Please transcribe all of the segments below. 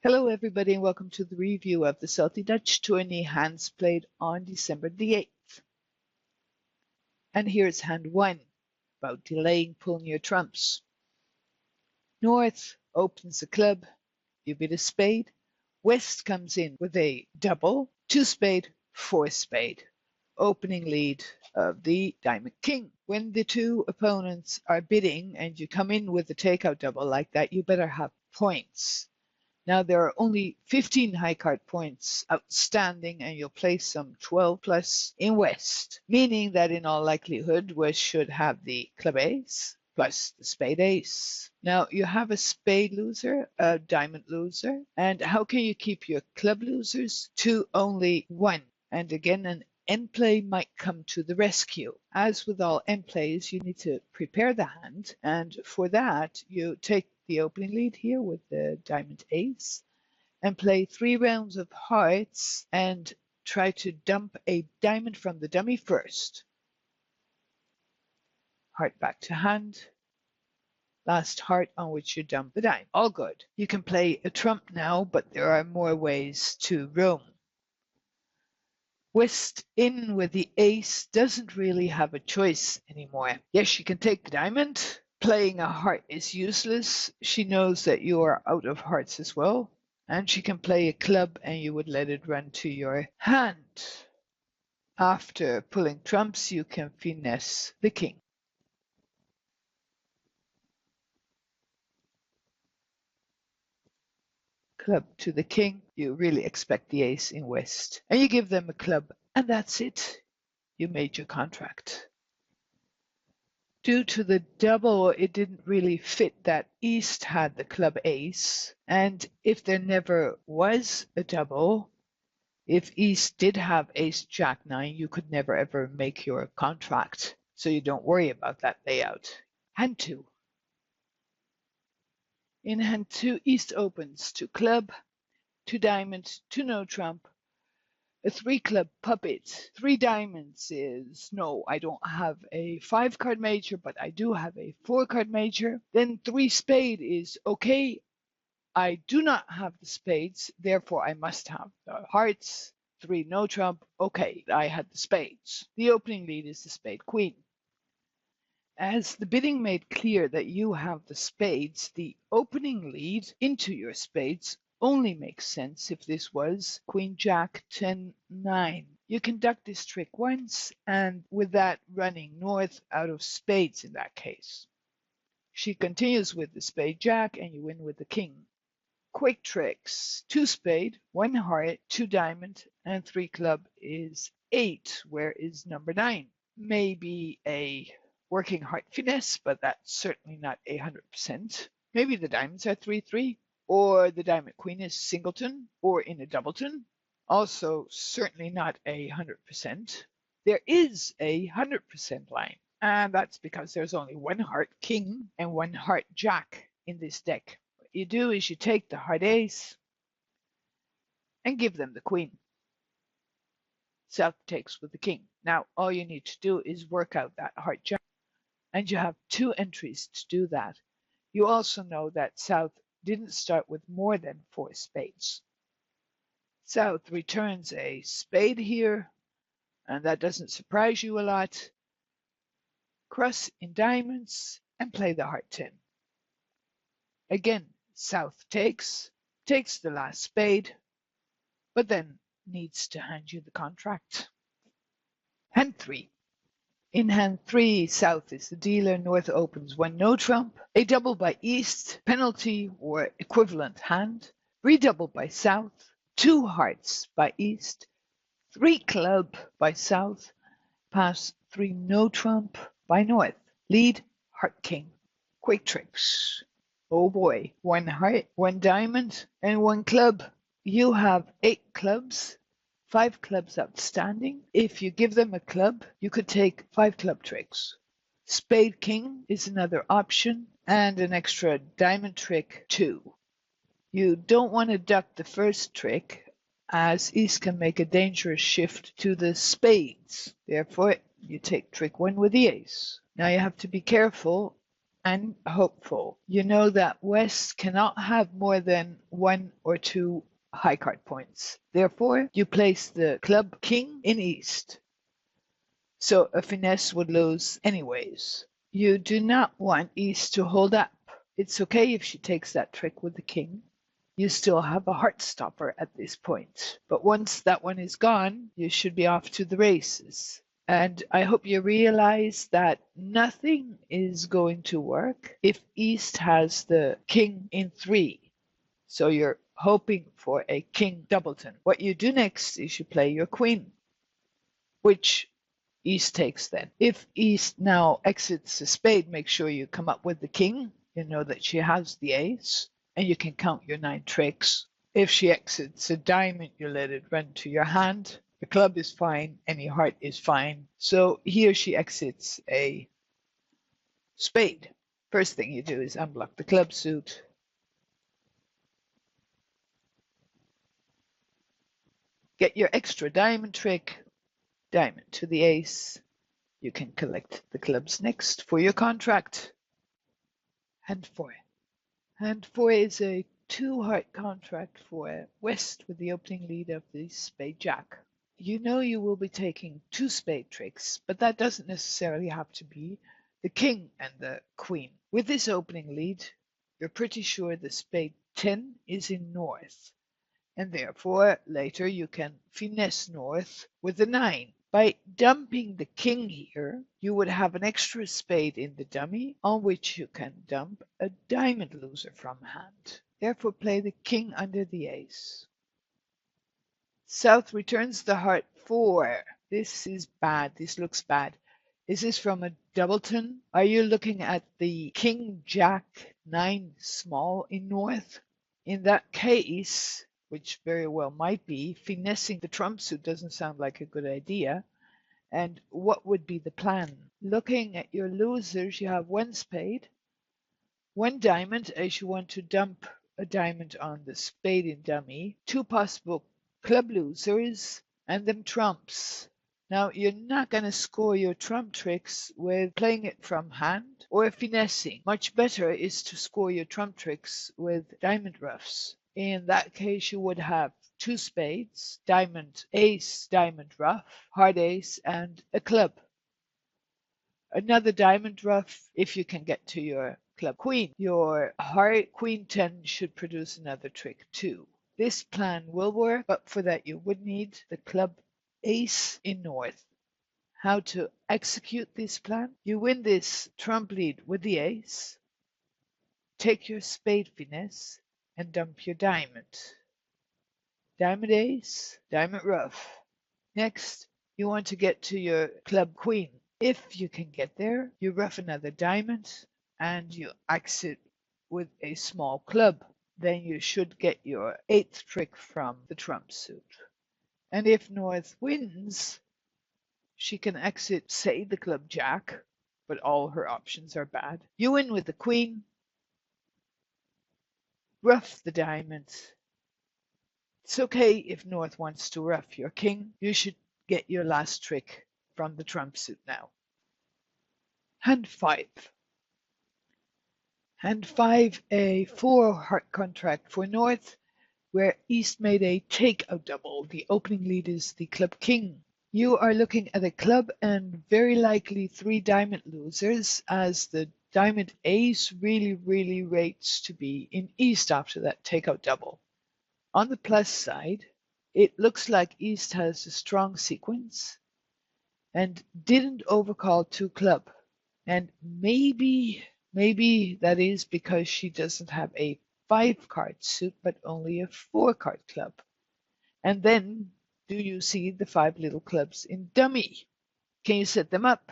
Hello everybody and welcome to the review of the Salty Dutch Tourney hands played on December the 8th. And here's hand 1, about delaying pulling your trumps. North opens the club, you bid a spade. West comes in with a double, 2 spade, 4 spade. Opening lead of the Diamond King. When the two opponents are bidding and you come in with a takeout double like that, you better have points. Now there are only 15 high card points outstanding and you'll play some 12 plus in West, meaning that in all likelihood West should have the club ace plus the spade ace. Now you have a spade loser, a diamond loser, and how can you keep your club losers to only 1? And again, an end play might come to the rescue. As with all end plays, you need to prepare the hand, and for that you take the opening lead here with the diamond ace and play 3 rounds of hearts and try to dump a diamond from the dummy first. Heart back to hand. Last heart on which you dump the dime. All good. You can play a trump now, but there are more ways to roam. West in with the ace doesn't really have a choice anymore. Yes, she can take the diamond. Playing a heart is useless. She knows that you are out of hearts as well. And she can play a club and you would let it run to your hand. After pulling trumps, you can finesse the king. Club to the king. You really expect the ace in West. And you give them a club and that's it. You made your contract. Due to the double, it didn't really fit that East had the club ace. And if there never was a double, if East did have ace jack 9, you could never ever make your contract. So you don't worry about that layout. Hand 2. In hand 2, East opens to club, 2 diamond, 2 no trump, a 3 club puppet. 3 diamonds is no, I don't have a 5 card major, but I do have a 4 card major. Then 3 spade is okay. I do not have the spades, therefore I must have the hearts. 3 no trump, okay, I had the spades. The opening lead is the spade queen. As the bidding made clear that you have the spades, the opening lead into your spades only makes sense if this was Queen Jack 10-9. You conduct this trick once, and with that running north out of spades in that case. She continues with the spade jack, and you win with the king. Quick tricks. 2 spade, 1 heart, 2 diamond, and 3 club is 8. Where is number 9? Maybe a working heart finesse, but that's certainly not 100%. Maybe the diamonds are 3-3. Or the diamond queen is singleton or in a doubleton. Also, certainly not 100%. There is 100% line, and that's because there's only 1 heart king and 1 heart jack in this deck. What you do is you take the heart ace and give them the queen. South takes with the king. Now, all you need to do is work out that heart jack, and you have 2 entries to do that. You also know that South didn't start with more than 4 spades. South returns a spade here, and that doesn't surprise you a lot. Cross in diamonds and play the heart 10. Again, South takes the last spade, but then needs to hand you the contract. Hand 3. In hand 3, South is the dealer, North opens 1 no trump, a double by East, penalty or equivalent hand, redouble by South, 2 hearts by East, 3 club by South, pass 3 no trump by North, lead heart king. Quick tricks. Oh boy, 1 heart, 1 diamond, and 1 club. You have 8 clubs. 5 clubs outstanding. If you give them a club, you could take 5 club tricks. Spade king is another option, and an extra diamond trick too. You don't want to duck the first trick, as East can make a dangerous shift to the spades. Therefore, you take trick 1 with the ace. Now you have to be careful and hopeful. You know that West cannot have more than 1 or 2 high card points. Therefore, you place the club king in East. So a finesse would lose anyways. You do not want East to hold up. It's okay if she takes that trick with the king. You still have a heart stopper at this point. But once that one is gone, you should be off to the races. And I hope you realize that nothing is going to work if East has the king in 3. So you're hoping for a king doubleton. What you do next is you play your queen, which East takes then. If East now exits the spade, make sure you come up with the king. You know that she has the ace, and you can count your 9 tricks. If she exits a diamond, you let it run to your hand. The club is fine, any heart is fine. So here she exits a spade. First thing you do is unblock the club suit. Get your extra diamond trick, diamond to the ace. You can collect the clubs next for your contract. Hand 4. Hand 4 is a 2-heart contract for West with the opening lead of the spade jack. You know you will be taking 2 spade tricks, but that doesn't necessarily have to be the king and the queen. With this opening lead, you're pretty sure the spade 10 is in north, and therefore later you can finesse north with the 9. By dumping the king here, you would have an extra spade in the dummy on which you can dump a diamond loser from hand. Therefore play the king under the ace. South returns the heart 4. This is bad. This looks bad. Is this from a doubleton? Are you looking at the king jack 9 small in north? In that case, which very well might be, finessing the trump suit doesn't sound like a good idea. And what would be the plan? Looking at your losers, you have 1 spade, 1 diamond as you want to dump a diamond on the spade in dummy, 2 possible club losers, and them trumps. Now, you're not going to score your trump tricks with playing it from hand or finessing. Much better is to score your trump tricks with diamond ruffs. In that case, you would have 2 spades, diamond ace, diamond ruff, heart ace, and a club. Another diamond ruff if you can get to your club queen. Your heart queen 10 should produce another trick too. This plan will work, but for that you would need the club ace in north. How to execute this plan? You win this trump lead with the ace, take your spade finesse, and dump your diamond. Diamond ace, diamond ruff. Next, you want to get to your club queen. If you can get there, you ruff another diamond and you exit with a small club. Then you should get your 8th trick from the trump suit. And if North wins, she can exit, say, the club jack, but all her options are bad. You win with the queen, ruff the diamond. It's okay if North wants to ruff your king. You should get your last trick from the trump suit now. Hand 5. Hand 5, a 4-heart contract for North, where East made a take-out double. The opening lead is the club king. You are looking at a club and very likely 3 diamond losers, as the diamond ace really rates to be in East after that take-out double. On the plus side, it looks like East has a strong sequence and didn't overcall 2 club. And maybe that is because she doesn't have a 5-card suit, but only a 4-card club. And then, do you see the 5 little clubs in dummy? Can you set them up?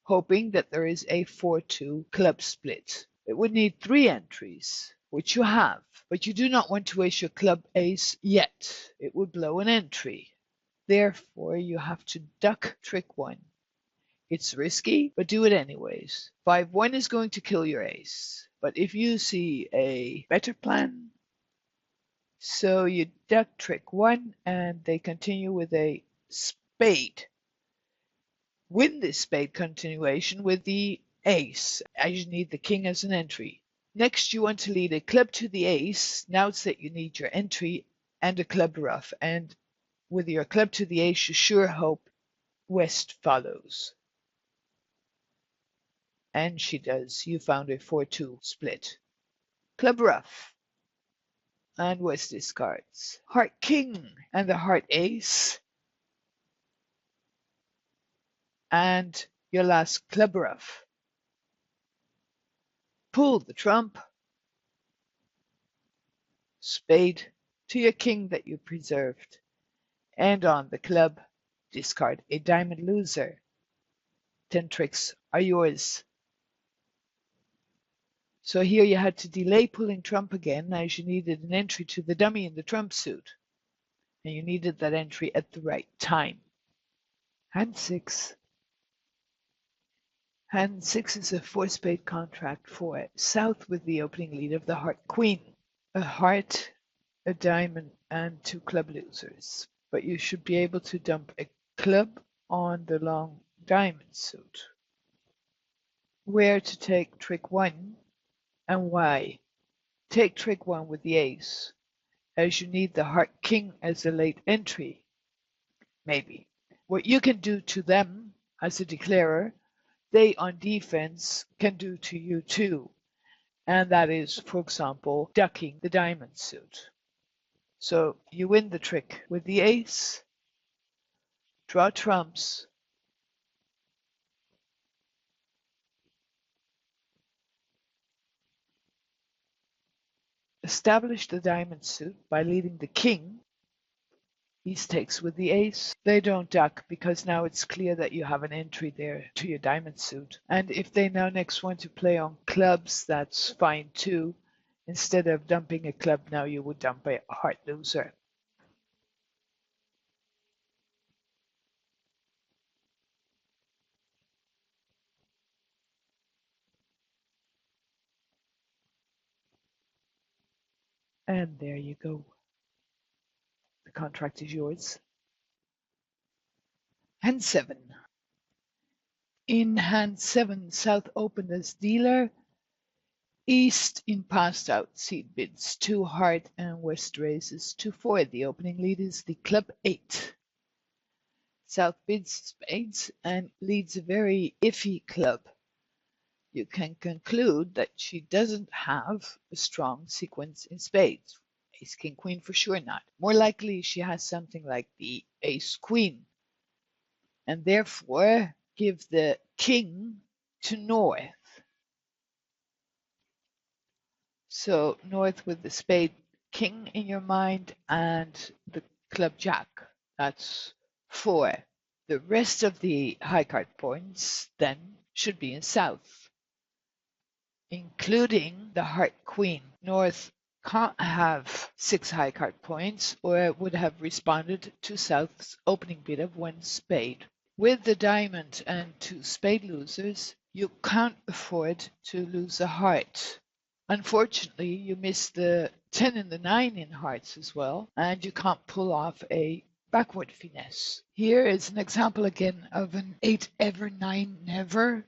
Hoping that there is a 4-2 club split. It would need 3 entries, which you have, but you do not want to waste your club ace yet. It would blow an entry. Therefore, you have to duck trick 1. It's risky, but do it anyways. 5-1 is going to kill your ace. But if you see a better plan, so you duck trick 1 and they continue with a spade. Win this spade continuation with the ace, as you need the king as an entry. Next, you want to lead a club to the ace. Now it's that you need your entry and a club ruff, and with your club to the ace, you sure hope West follows. And she does. You found a 4-2 split. Club ruff. And West discards. Heart king and the heart ace. And your last club ruff. Pull the trump. Spade to your king that you preserved. And on the club, discard a diamond loser. 10 tricks are yours. So here you had to delay pulling trump again as you needed an entry to the dummy in the trump suit. And you needed that entry at the right time. Hand 6. Hand 6 is a 4-spade contract for south with the opening lead of the heart queen. A heart, a diamond, and 2 club losers. But you should be able to dump a club on the long diamond suit. Where to take trick 1 and why? Take trick 1 with the ace, as you need the heart king as a late entry. Maybe. What you can do to them as a declarer, they on defense can do to you too. And that is, for example, ducking the diamond suit. So you win the trick with the ace, draw trumps, establish the diamond suit by leading the king. He takes with the ace. They don't duck because now it's clear that you have an entry there to your diamond suit. And if they now next want to play on clubs, that's fine too. Instead of dumping a club, now you would dump a heart loser. And there you go. The contract is yours. Hand 7. In hand 7, South opened as dealer. East in passed out seed bids 2 heart and West raises 2-4. The opening lead is the club 8. South bids spades and leads a very iffy club. You can conclude that she doesn't have a strong sequence in spades. Ace, king, queen for sure not. More likely she has something like the ace, queen. And therefore give the king to north. So north with the spade king in your mind and the club jack. That's 4. The rest of the high card points then should be in south, including the heart queen. North can't have 6 high card points or it would have responded to south's opening bid of 1 spade. With the diamond and 2 spade losers, you can't afford to lose a heart. Unfortunately, you miss the 10 and the 9 in hearts as well, and you can't pull off a backward finesse. Here is an example again of an 8 ever, 9 never.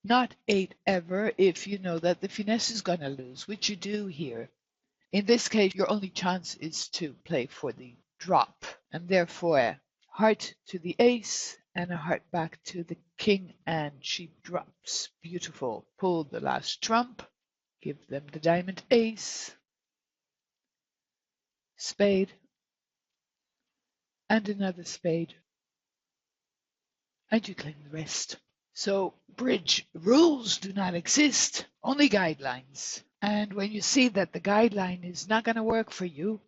Not 8 ever if you know that the finesse is going to lose, which you do here. In this case, your only chance is to play for the drop, and therefore heart to the ace and a heart back to the king, and she drops. Beautiful. Pull the last trump. Give them the diamond ace, spade, and another spade, and you claim the rest. So bridge rules do not exist, only guidelines. And when you see that the guideline is not going to work for you,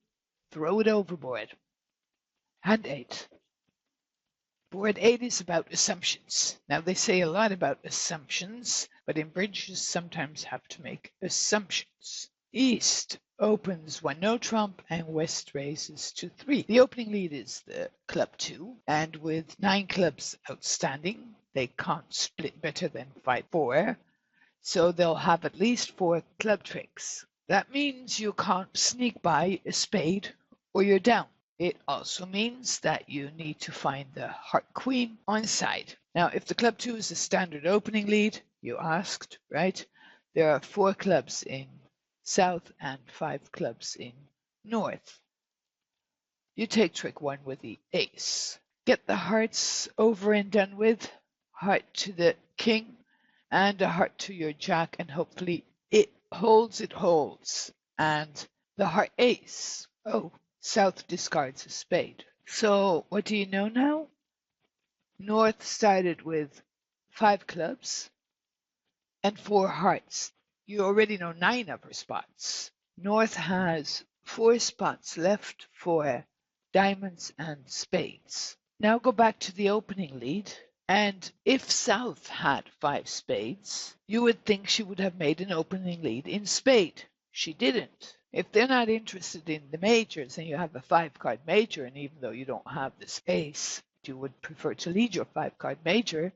throw it overboard. Hand 8. Board 8 is about assumptions. Now they say a lot about assumptions, but in bridge you sometimes have to make assumptions. East opens 1 no trump and West raises 2-3. The opening lead is the club 2, and with 9 clubs outstanding, they can't split better than 5-4, so they'll have at least 4 club tricks. That means you can't sneak by a spade or you're down. It also means that you need to find the heart queen on side. Now, if the club 2 is a standard opening lead, you asked, right? There are 4 clubs in South and 5 clubs in North. You take trick 1 with the ace. Get the hearts over and done with. Heart to the king and a heart to your jack, and hopefully it holds. And the heart ace. Oh, South discards a spade. So what do you know now? North started with 5 clubs and 4 hearts. You already know 9 of her spots. North has 4 spots left for diamonds and spades. Now go back to the opening lead, and if South had 5 spades, you would think she would have made an opening lead in spade. She didn't. If they're not interested in the majors and you have a 5-card major, and even though you don't have the space, you would prefer to lead your 5-card major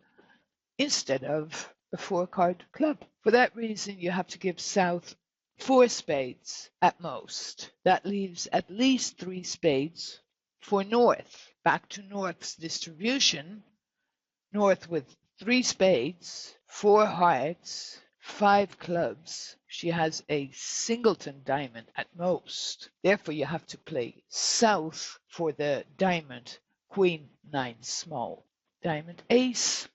instead of a 4-card club. For that reason, you have to give South 4 spades at most. That leaves at least 3 spades for North. Back to North's distribution. North with 3 spades, 4 hearts, 5 clubs. She has a singleton diamond at most. Therefore, you have to play South for the diamond Queen 9 small. Diamond ace,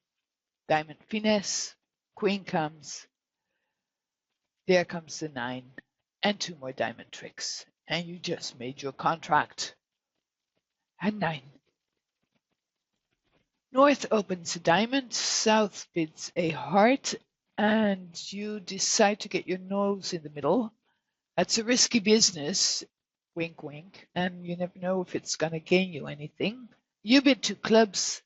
diamond finesse, queen comes, there comes the 9, and 2 more diamond tricks. And you just made your contract. And 9. North opens a diamond, South bids a heart, and you decide to get your nose in the middle. That's a risky business, wink wink, and you never know if it's going to gain you anything. You bid 2 clubs.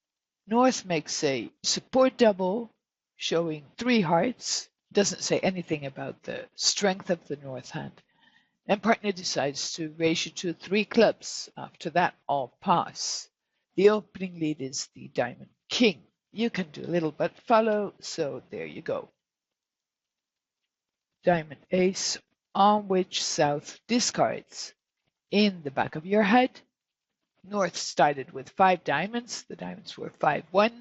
North makes a support double showing 3 hearts. Doesn't say anything about the strength of the North hand. And partner decides to raise you to 3 clubs. After that, all pass. The opening lead is the diamond king. You can do a little but follow, so there you go. Diamond ace, on which South discards. In the back of your head, North started with 5 diamonds. The diamonds were 5-1.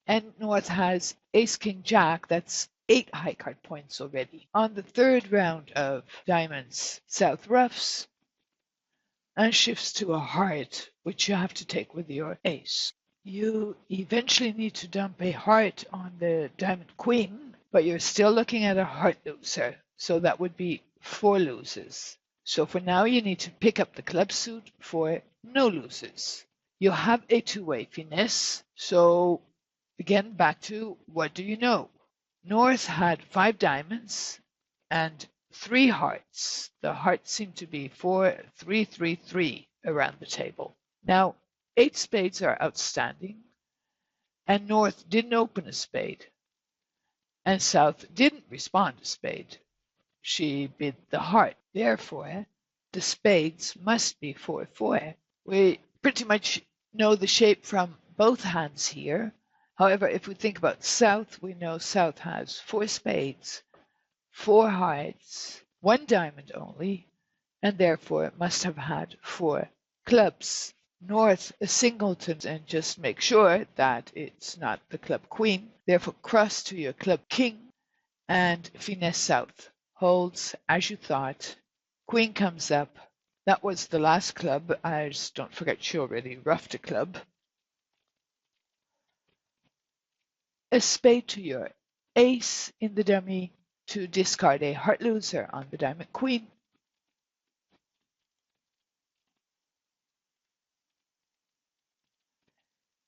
And North has ace king jack. That's 8 high card points already. On the 3rd round of diamonds, South ruffs and shifts to a heart, which you have to take with your ace. You eventually need to dump a heart on the diamond queen, but you're still looking at a heart loser. So that would be 4 losers. So for now, you need to pick up the club suit for no losers. You have a 2-way finesse. So again, back to what do you know? North had 5 diamonds and 3 hearts. The hearts seem to be 4, 3, 3, 3 around the table. Now, 8 spades are outstanding, and North didn't open a spade, and South didn't respond to spade. She bid the heart. Therefore, the spades must be 4, 4. We pretty much know the shape from both hands here. However, if we think about South, we know South has 4 spades, 4 hearts, 1 diamond only, and therefore must have had 4 clubs. North a singleton, and just make sure that it's not the club queen. Therefore cross to your club king and finesse South. Holds as you thought. Queen comes up. That was the last club. I just don't forget she already ruffed a club. A spade to your ace in the dummy to discard a heart loser on the diamond queen.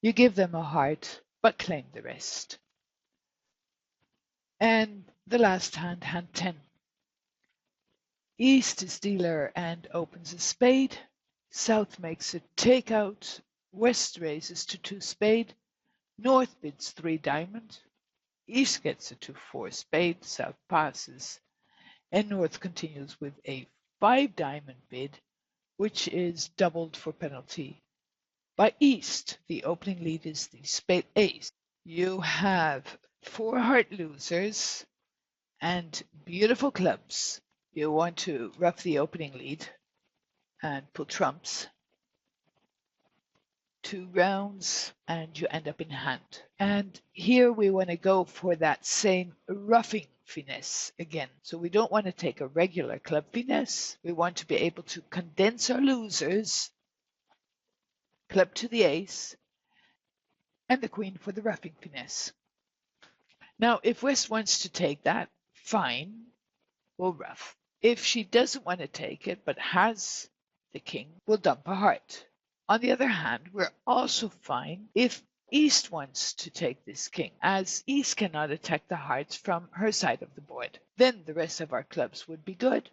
You give them a heart, but claim the rest. And the last hand, hand 10. East is dealer and opens a spade. South makes a takeout. West raises to 2 spade. North bids 3 diamond. East gets a 2-4 spade. South passes. And North continues with a 5 diamond bid, which is doubled for penalty by East. The opening lead is the spade ace. You have 4 heart losers and beautiful clubs. You want to ruff the opening lead and pull trumps. 2 rounds, and you end up in hand. And here we want to go for that same roughing finesse again. So we don't want to take a regular club finesse. We want to be able to condense our losers, club to the ace, and the queen for the roughing finesse. Now, if West wants to take that, fine, we'll rough. If she doesn't want to take it but has the king, we'll dump a heart. On the other hand, we're also fine if East wants to take this king, as East cannot attack the hearts from her side of the board. Then the rest of our clubs would be good,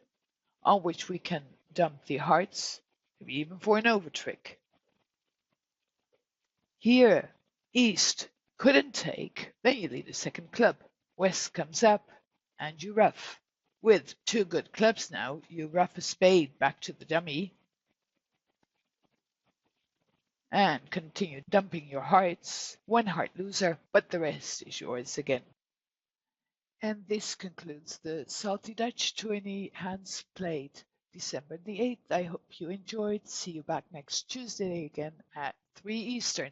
on which we can dump the hearts, maybe even for an overtrick. Here, East couldn't take, then you lead a second club. West comes up, and you rough. With 2 good clubs now, you rough a spade back to the dummy, and continue dumping your hearts. 1 heart loser, but the rest is yours again. And this concludes the Salty Dutch Tourney hands played December the 8th. I hope you enjoyed. See you back next Tuesday again at 3 Eastern.